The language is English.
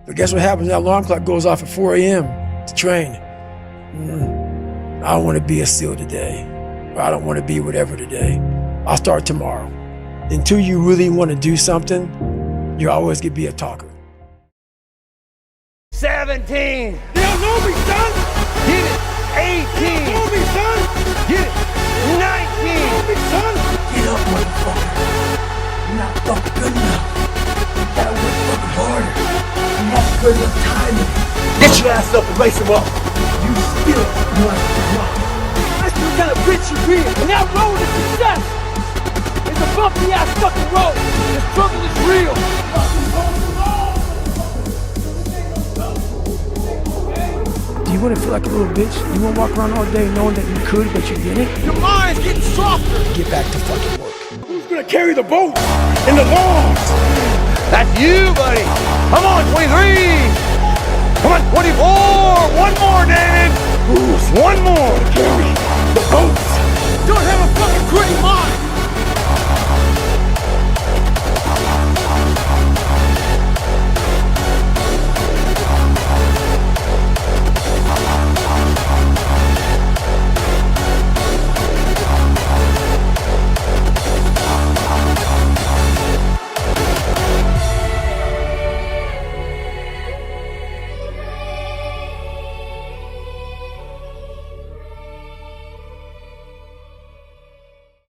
But guess what happens? That alarm clock goes off at 4 a.m. to train. I don't want to be a SEAL today, or I don't want to be whatever today. I'll start tomorrow. Until you really want to do something, you're always going to be a talker. 17. You don't know me, son. Get it. 18. You don't know me, son. Get it. 19. You don't know me, son. Get up, motherfucker. You're not fucking good enough. You gotta work fucking harder. You have good enough timing. Get your ass up and race him up. You still want to rock. That's the kind of bitch you be. And that road to success is a bumpy ass fucking road. The struggle is real. Do you want to feel like a little bitch? You want to walk around all day knowing that you could, but you didn't? Your mind's getting softer. Get back to fucking work. Who's gonna carry the boat in the logs? That's you, buddy. Come on, 23. Come on, 24. One more, David. Who's One more. carry the boats? Don't have a fucking gritty mind.